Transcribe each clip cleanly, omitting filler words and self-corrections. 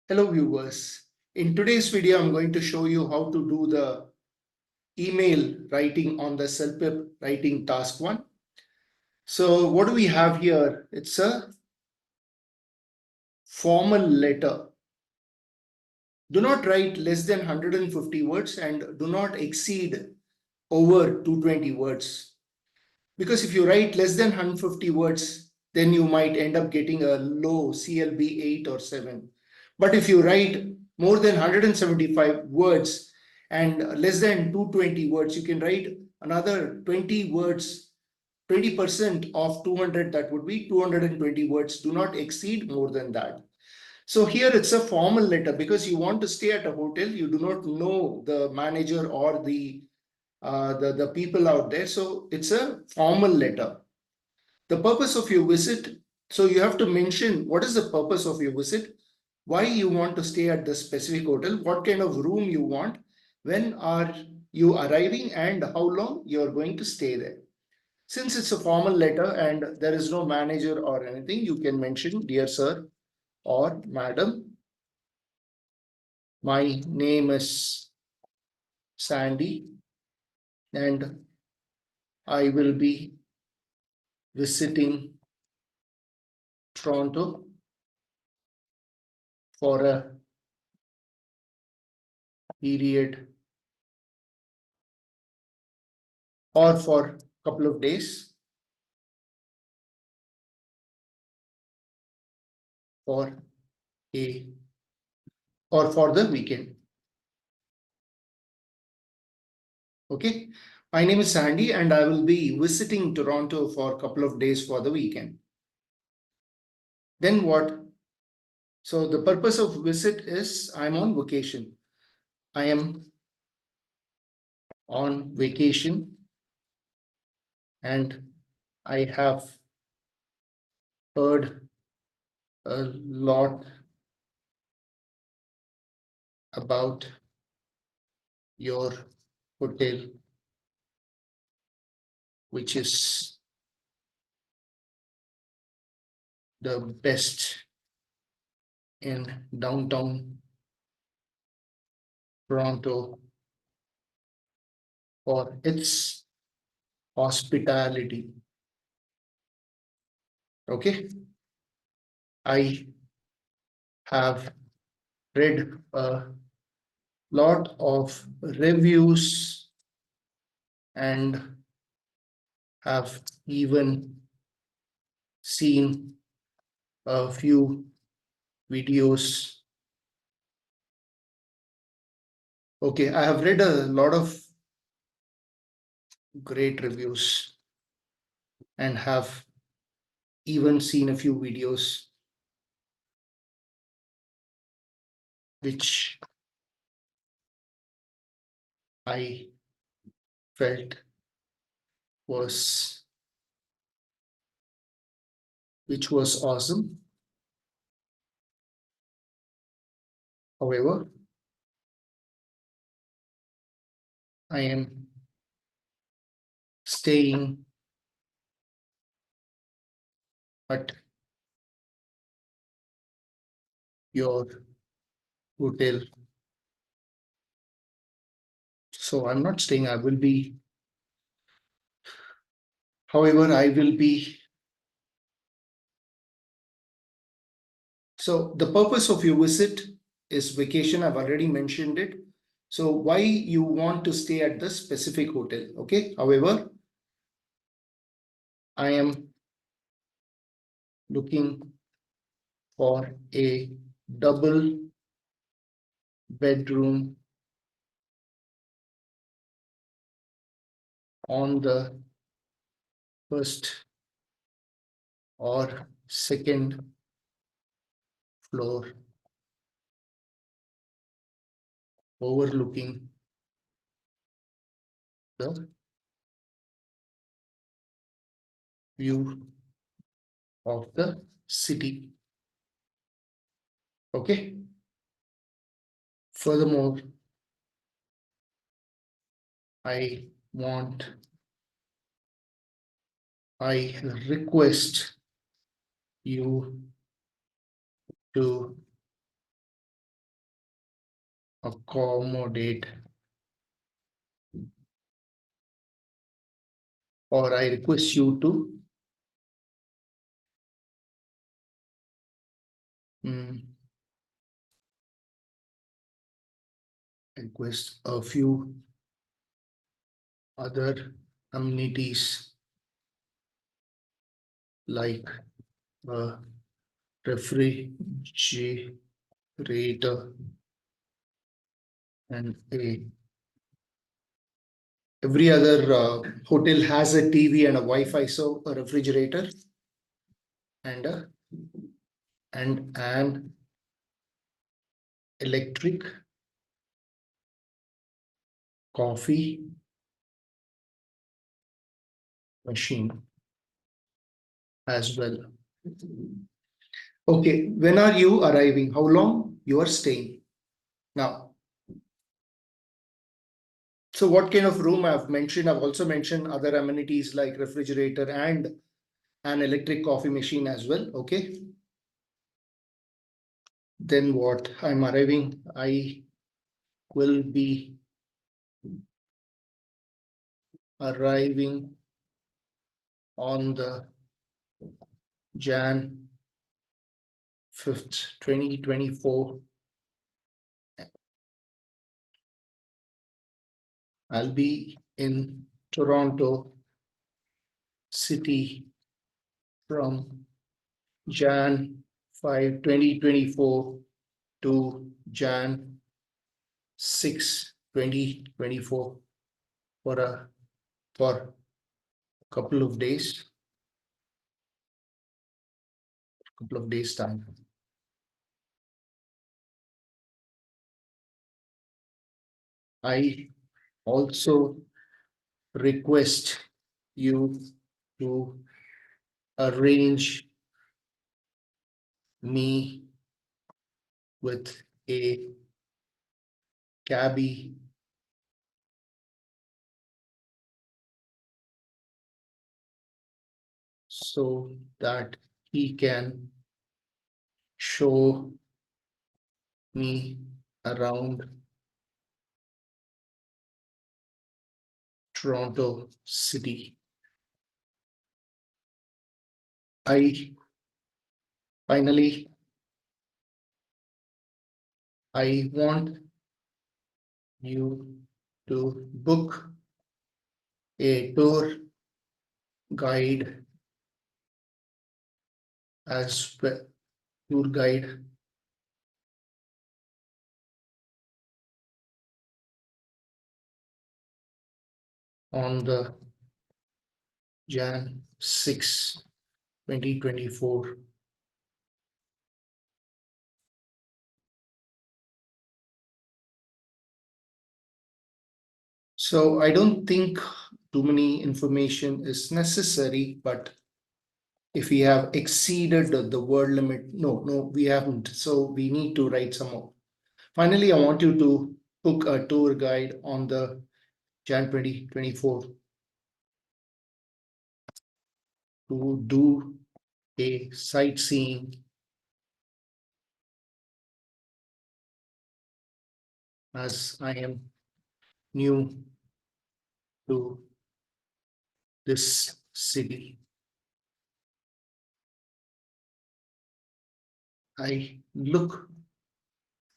Hello viewers. In today's video, I'm going to show you how to do the email writing on the self-help writing task 1. So what do we have here? It's a formal letter. Do not write less than 150 words and do not exceed over 220 words. Because if you write less than 150 words, then you might end up getting a low CLB 8 or 7. But if you write more than 175 words and less than 220 words, you can write another 20 words, 20% of 200, that would be 220 words. Do not exceed more than that. So here it's a formal letter because you want to stay at a hotel. You do not know the manager or the people out there. So it's a formal letter. The purpose of your visit. So you have to mention what is the purpose of your visit, why you want to stay at the specific hotel, what kind of room you want, when are you arriving, and how long you are going to stay there. Since it's a formal letter and there is no manager or anything, you can mention, dear sir or madam, my name is Sandy and I will be visiting Toronto for a period or for a couple of days for a or for the weekend. Okay. My name is Sandy and I will be visiting Toronto for a couple of days for the weekend. Then what? So the purpose of visit is I'm on vacation. I am on vacation and I have heard a lot about your hotel, which is the best in downtown Toronto for its hospitality. Okay. I have read a lot of reviews and have even seen a few videos. Okay, I have read a lot of great reviews and have even seen a few videos which I felt was awesome. However, I am staying at your hotel. So I'm not staying, I will be, however, I will be. So the purpose of your visit is vacation. I've already mentioned it. So why you want to stay at the specific hotel. Okay. However, I am looking for a double bedroom on the first or second floor overlooking the view of the city. Okay. Furthermore, I request you to accommodate, or I request you to request a few other amenities like a refrigerator and every other hotel has a TV and a Wi-Fi, so a refrigerator and an electric coffee machine as well. Okay, when are you arriving? How long you are staying? Now, so what kind of room I've mentioned? I've also mentioned other amenities like refrigerator and an electric coffee machine as well. Okay. Then what? I'm arriving. I will be arriving on the Jan 5th, 2024. I'll be in Toronto City from Jan 5, 2024 to Jan 6, 2024 for a couple of days time. I also request you to arrange me with a cabbie so that he can show me around Toronto City. Finally, I want you to book a tour guide as well. Tour guide on the Jan 6, 2024. So I don't think too many information is necessary, but if we have exceeded the word limit, no, we haven't. So we need to write some more. Finally, I want you to book a tour guide on the Jan 2024 to do a sightseeing as I am new to this city. I look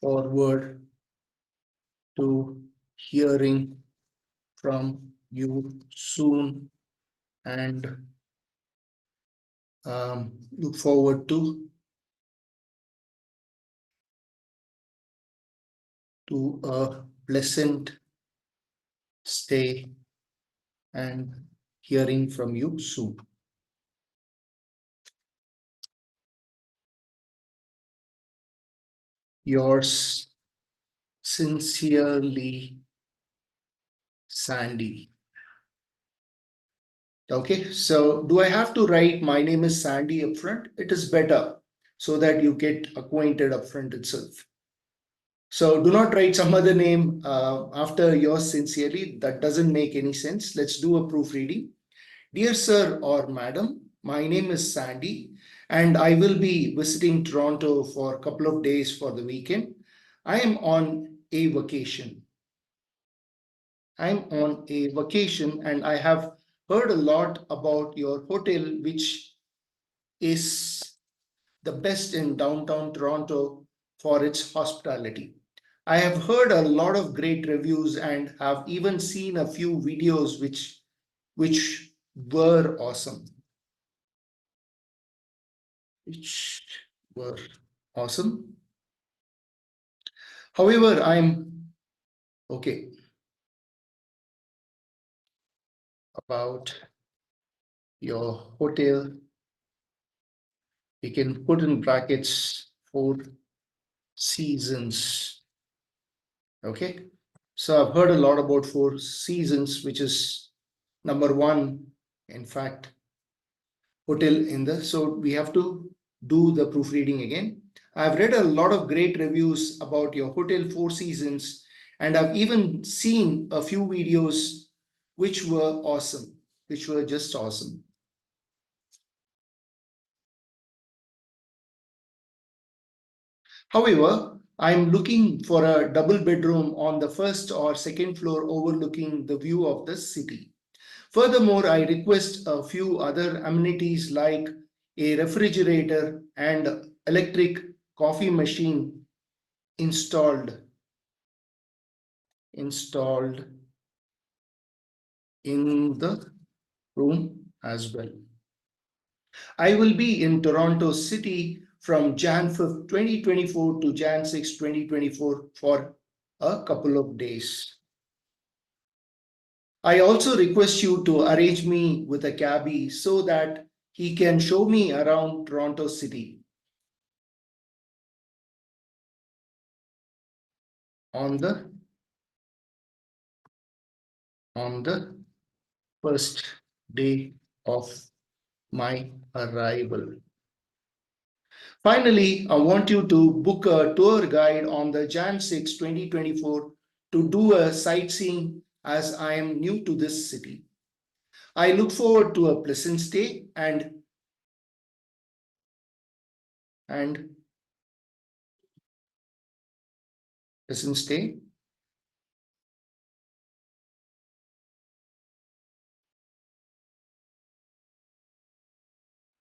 forward to hearing from you soon and look forward to a pleasant stay and hearing from you soon. Yours sincerely, Sandy. Okay, so do I have to write my name is Sandy up front? It is better so that you get acquainted up front itself. So do not write some other name after yours sincerely. That doesn't make any sense. Let's do a proofreading. Dear sir or madam, my name is Sandy and I will be visiting Toronto for a couple of days for the weekend. I am on a vacation. I'm on a vacation and I have heard a lot about your hotel, which is the best in downtown Toronto for its hospitality. I have heard a lot of great reviews and have even seen a few videos which were awesome. Which were awesome. However, I'm okay about your hotel. We can put in brackets 4 seasons. Okay. So I've heard a lot about 4 seasons, which is number one, in fact, hotel in the. So we have to do the proofreading again. I've read a lot of great reviews about your hotel 4 seasons, and I've even seen a few videos which were awesome, which were just awesome. However, I'm looking for a double bedroom on the first or second floor overlooking the view of the city. Furthermore, I request a few other amenities like a refrigerator and electric coffee machine installed in the room as well. I will be in Toronto City from Jan 5th, 2024 to Jan 6, 2024 for a couple of days. I also request you to arrange me with a cabbie so that he can show me around Toronto City. On the first day of my arrival. Finally, I want you to book a tour guide on the Jan 6, 2024 to do a sightseeing as I am new to this city. I look forward to a pleasant stay and pleasant stay.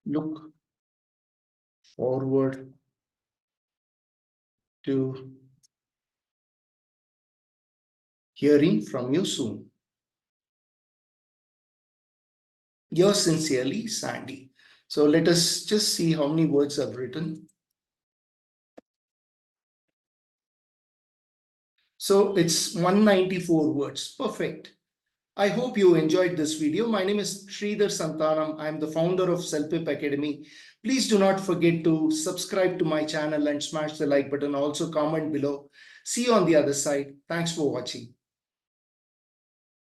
Look forward to hearing from you soon. Yours sincerely, Sandy. So let us just see how many words I've written. So it's 194 words. Perfect. I hope you enjoyed this video. My name is Sridhar Santanam. I'm the founder of Selpip Academy. Please do not forget to subscribe to my channel and smash the like button. Also comment below. See you on the other side. Thanks for watching.